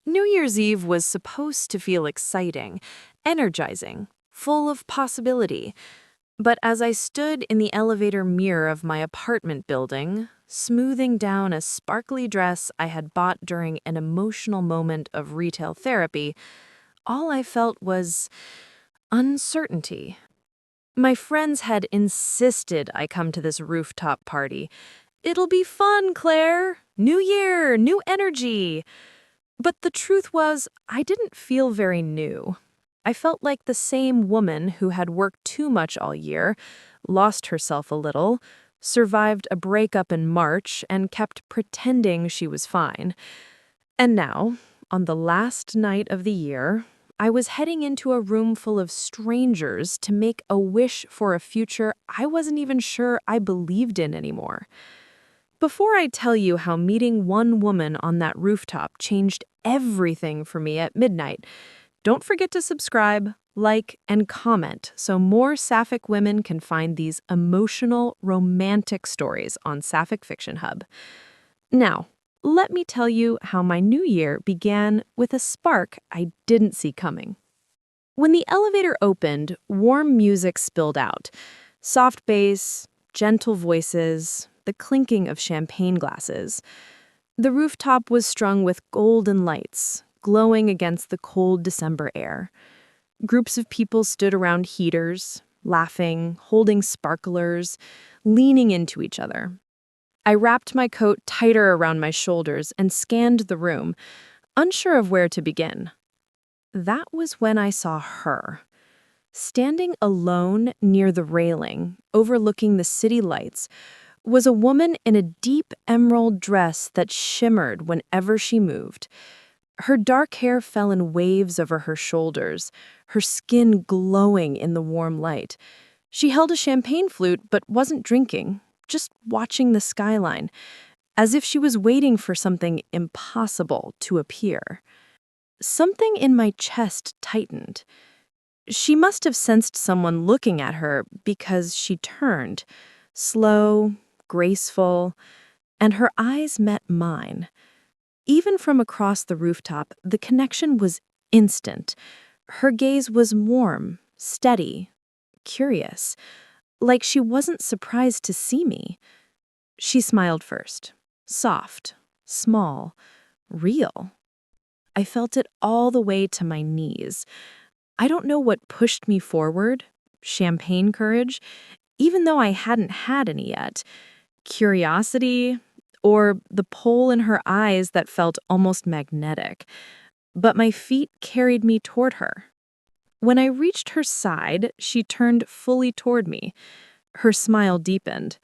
New Year's Eve was supposed to feel exciting, energizing, full of possibility. But as I stood in the elevator mirror of my apartment building, smoothing down a sparkly dress I had bought during an emotional moment of retail therapy, all I felt was uncertainty. My friends had insisted I come to this rooftop party. "It'll be fun, Claire! New year, new energy!" But the truth was, I didn't feel very new. I felt like the same woman who had worked too much all year, lost herself a little, survived a breakup in March, and kept pretending she was fine. And now, on the last night of the year, I was heading into a room full of strangers to make a wish for a future I wasn't even sure I believed in anymore. Before I tell you how meeting one woman on that rooftop changed everything for me at midnight, don't forget to subscribe, like, and comment so more Sapphic women can find these emotional, romantic stories on Sapphic Fiction Hub. Now, let me tell you how my new year began with a spark I didn't see coming. When the elevator opened, warm music spilled out. Soft bass, gentle voices, the clinking of champagne glasses. The rooftop was strung with golden lights, glowing against the cold December air. Groups of people stood around heaters, laughing, holding sparklers, leaning into each other. I wrapped my coat tighter around my shoulders and scanned the room, unsure of where to begin. That was when I saw her. Standing alone near the railing, overlooking the city lights, was a woman in a deep emerald dress that shimmered whenever she moved. Her dark hair fell in waves over her shoulders, her skin glowing in the warm light. She held a champagne flute but wasn't drinking, just watching the skyline, as if she was waiting for something impossible to appear. Something in my chest tightened. She must have sensed someone looking at her because she turned, slow, graceful, and her eyes met mine. Even from across the rooftop, the connection was instant. Her gaze was warm, steady, curious, like she wasn't surprised to see me. She smiled first, soft, small, real. I felt it all the way to my knees. I don't know what pushed me forward, champagne courage, even though I hadn't had any yet, curiosity, or the pull in her eyes that felt almost magnetic. But my feet carried me toward her. When I reached her side, she turned fully toward me. Her smile deepened.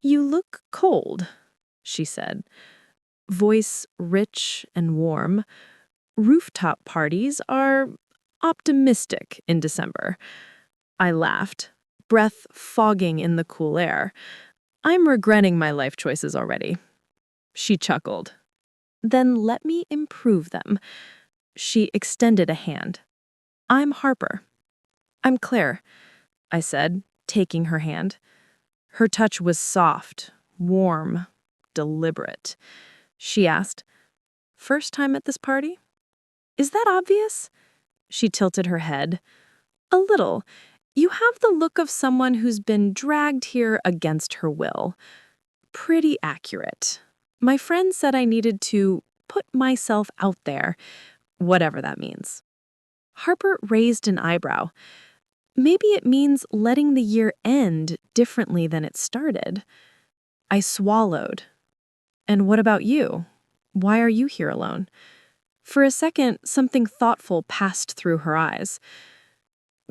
"You look cold," she said. Voice rich and warm. "Rooftop parties are optimistic in December." I laughed, breath fogging in the cool air. "I'm regretting my life choices already." She chuckled. "Then let me improve them." She extended a hand. "I'm Harper." "I'm Claire," I said, taking her hand. Her touch was soft, warm, deliberate. She asked, "First time at this party?" "Is that obvious?" She tilted her head. "A little. You have the look of someone who's been dragged here against her will." "Pretty accurate. My friend said I needed to put myself out there, whatever that means." Harper raised an eyebrow. "Maybe it means letting the year end differently than it started." I swallowed. "And what about you? Why are you here alone?" For a second, something thoughtful passed through her eyes.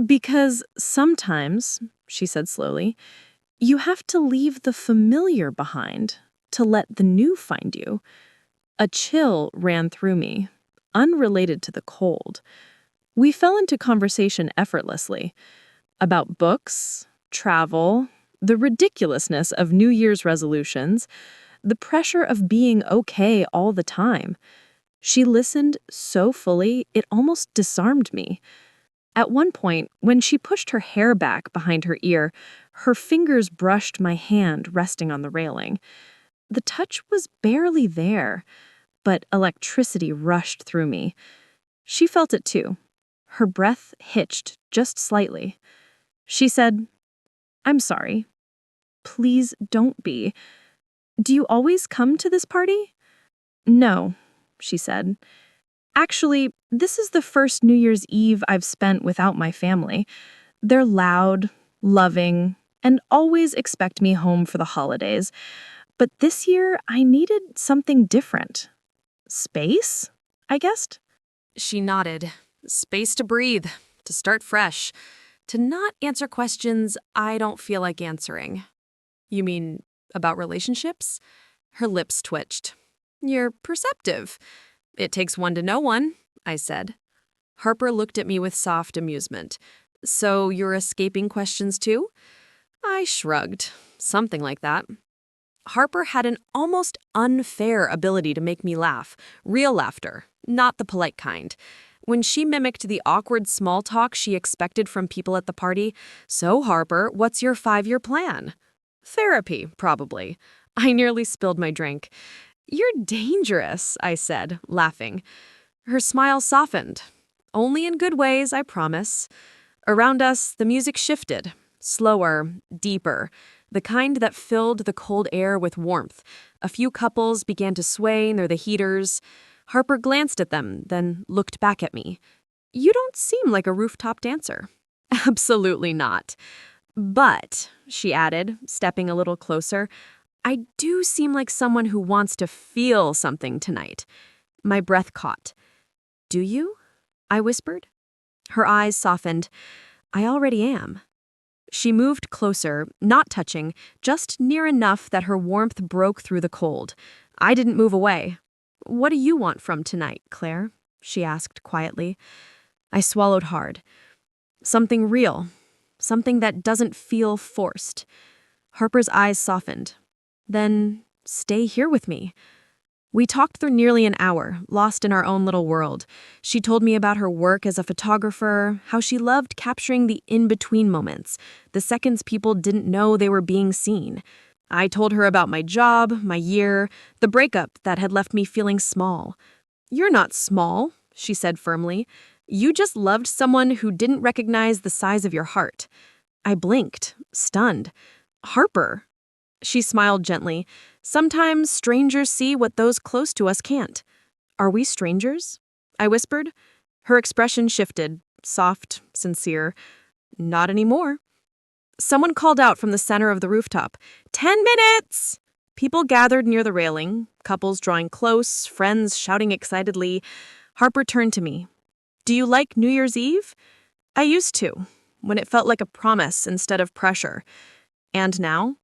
"Because sometimes," she said slowly, "you have to leave the familiar behind to let the new find you." A chill ran through me, unrelated to the cold. We fell into conversation effortlessly about books, travel, the ridiculousness of New Year's resolutions, the pressure of being okay all the time. She listened so fully, it almost disarmed me. At one point, when she pushed her hair back behind her ear, her fingers brushed my hand resting on the railing. The touch was barely there, but electricity rushed through me. She felt it too. Her breath hitched just slightly. She said, "I'm sorry. Please don't be. Do you always come to this party?" "No," she said. "Actually, this is the first New Year's Eve I've spent without my family. They're loud, loving, and always expect me home for the holidays. But this year, I needed something different. Space, I guessed." She nodded. Space to breathe, to start fresh, to not answer questions I don't feel like answering. "You mean about relationships?" Her lips twitched. "You're perceptive. It takes one to know one," I said. Harper looked at me with soft amusement. "So you're escaping questions too?" I shrugged. Something like that. Harper had an almost unfair ability to make me laugh. Real laughter, not the polite kind. When she mimicked the awkward small talk she expected from people at the party, "So, Harper, what's your 5-year plan?" "Therapy, probably." I nearly spilled my drink. "You're dangerous," I said, laughing. Her smile softened. "Only in good ways, I promise." Around us, the music shifted. Slower, deeper, the kind that filled the cold air with warmth. A few couples began to sway near the heaters. Harper glanced at them, then looked back at me. "You don't seem like a rooftop dancer." "Absolutely not. But," she added, stepping a little closer, "I do seem like someone who wants to feel something tonight." My breath caught. "Do you?" I whispered. Her eyes softened. "I already am." She moved closer, not touching, just near enough that her warmth broke through the cold. I didn't move away. "What do you want from tonight, Claire?" she asked quietly. I swallowed hard. "Something real. Something that doesn't feel forced." Harper's eyes softened. "Then stay here with me." We talked for nearly an hour, lost in our own little world. She told me about her work as a photographer, how she loved capturing the in-between moments, the seconds people didn't know they were being seen. I told her about my job, my year, the breakup that had left me feeling small. "You're not small," she said firmly. "You just loved someone who didn't recognize the size of your heart." I blinked, stunned. "Harper." She smiled gently. "Sometimes strangers see what those close to us can't." "Are we strangers?" I whispered. Her expression shifted, soft, sincere. "Not anymore." Someone called out from the center of the rooftop, 10 minutes! People gathered near the railing, couples drawing close, friends shouting excitedly. Harper turned to me. "Do you like New Year's Eve?" "I used to, when it felt like a promise instead of pressure." "And now?"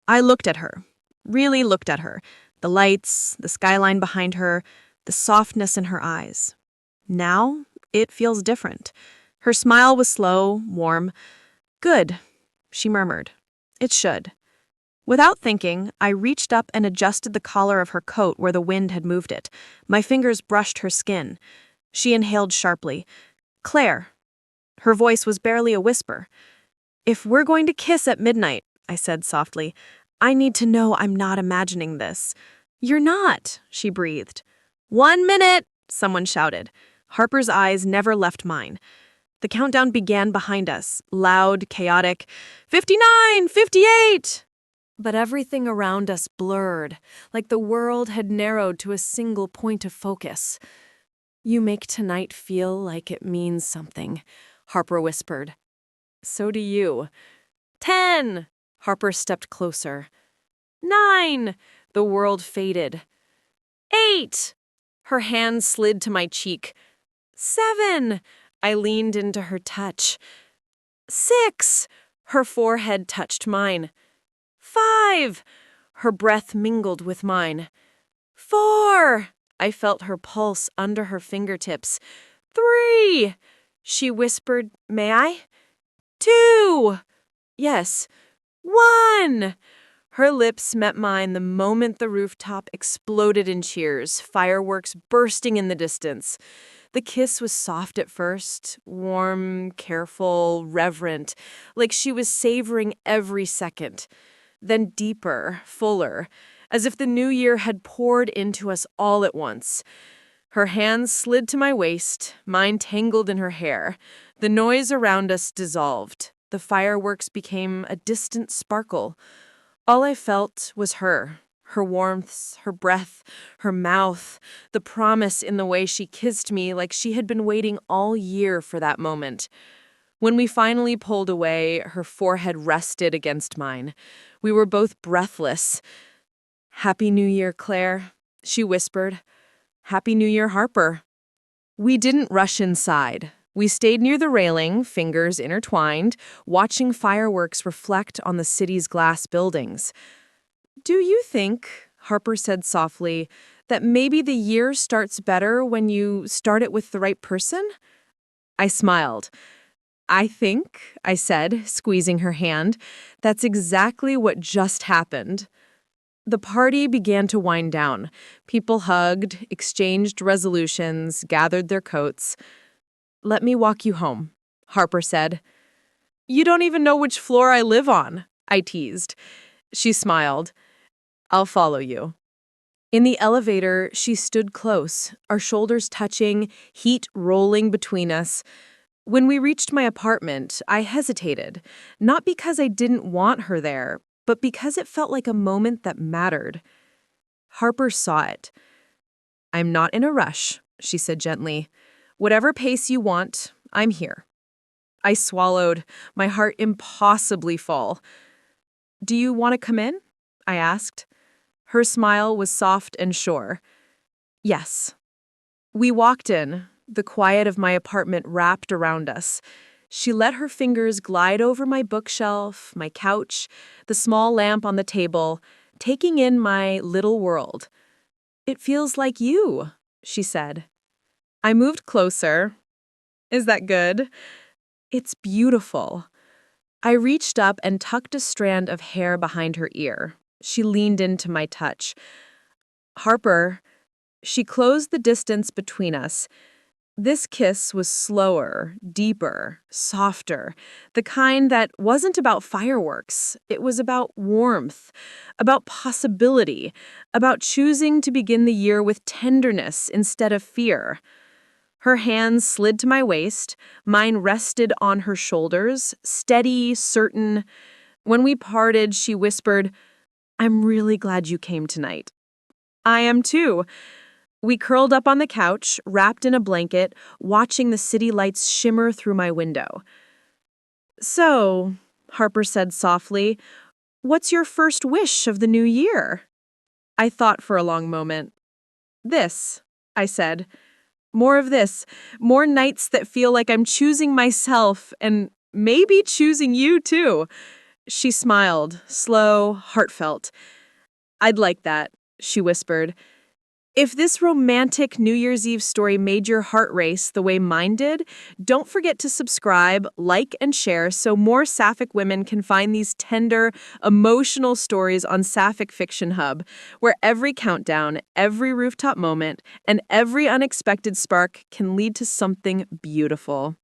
I looked at her, really looked at her, the lights, the skyline behind her, the softness in her eyes. Now, it feels different. Her smile was slow, warm. "Good," she murmured. "It should." Without thinking, I reached up and adjusted the collar of her coat where the wind had moved it. My fingers brushed her skin. She inhaled sharply. "Claire." Her voice was barely a whisper. "If we're going to kiss at midnight," I said softly, "I need to know I'm not imagining this." "You're not," she breathed. 1 minute, someone shouted. Harper's eyes never left mine. The countdown began behind us, loud, chaotic. 59, 58! But everything around us blurred, like the world had narrowed to a single point of focus. "You make tonight feel like it means something," Harper whispered. "So do you." 10! Harper stepped closer. 9! The world faded. 8! Her hand slid to my cheek. 7! I leaned into her touch. 6! Her forehead touched mine. 5! Her breath mingled with mine. 4! I felt her pulse under her fingertips. 3! She whispered, "May I?" 2! "Yes." 1! Her lips met mine the moment the rooftop exploded in cheers, fireworks bursting in the distance. The kiss was soft at first, warm, careful, reverent, like she was savoring every second. Then deeper, fuller, as if the new year had poured into us all at once. Her hands slid to my waist, mine tangled in her hair. The noise around us dissolved. The fireworks became a distant sparkle. All I felt was her warmth, her breath, her mouth, the promise in the way she kissed me like she had been waiting all year for that moment. When we finally pulled away, her forehead rested against mine. We were both breathless. "Happy New Year, Claire," she whispered. "Happy New Year, Harper." We didn't rush inside. We stayed near the railing, fingers intertwined, watching fireworks reflect on the city's glass buildings. "Do you think," Harper said softly, "that maybe the year starts better when you start it with the right person?" I smiled. "I think," I said, squeezing her hand, "that's exactly what just happened." The party began to wind down. People hugged, exchanged resolutions, gathered their coats. "Let me walk you home," Harper said. "You don't even know which floor I live on," I teased. She smiled. "I'll follow you." In the elevator, she stood close, our shoulders touching, heat rolling between us. When we reached my apartment, I hesitated, not because I didn't want her there, but because it felt like a moment that mattered. Harper saw it. "I'm not in a rush," she said gently. "Whatever pace you want, I'm here." I swallowed, my heart impossibly full. "Do you want to come in?" I asked. Her smile was soft and sure. "Yes." We walked in, the quiet of my apartment wrapped around us. She let her fingers glide over my bookshelf, my couch, the small lamp on the table, taking in my little world. "It feels like you," she said. I moved closer. "Is that good?" "It's beautiful." I reached up and tucked a strand of hair behind her ear. She leaned into my touch. "Harper," she closed the distance between us. This kiss was slower, deeper, softer, the kind that wasn't about fireworks. It was about warmth, about possibility, about choosing to begin the year with tenderness instead of fear. Her hands slid to my waist, mine rested on her shoulders, steady, certain. When we parted, she whispered, "I'm really glad you came tonight." "I am too." We curled up on the couch, wrapped in a blanket, watching the city lights shimmer through my window. "So," Harper said softly, "what's your first wish of the new year?" I thought for a long moment. "This," I said. "More of this. More nights that feel like I'm choosing myself and maybe choosing you too." She smiled, slow, heartfelt. "I'd like that," she whispered. If this romantic New Year's Eve story made your heart race the way mine did, don't forget to subscribe, like, and share so more Sapphic women can find these tender, emotional stories on Sapphic Fiction Hub, where every countdown, every rooftop moment, and every unexpected spark can lead to something beautiful.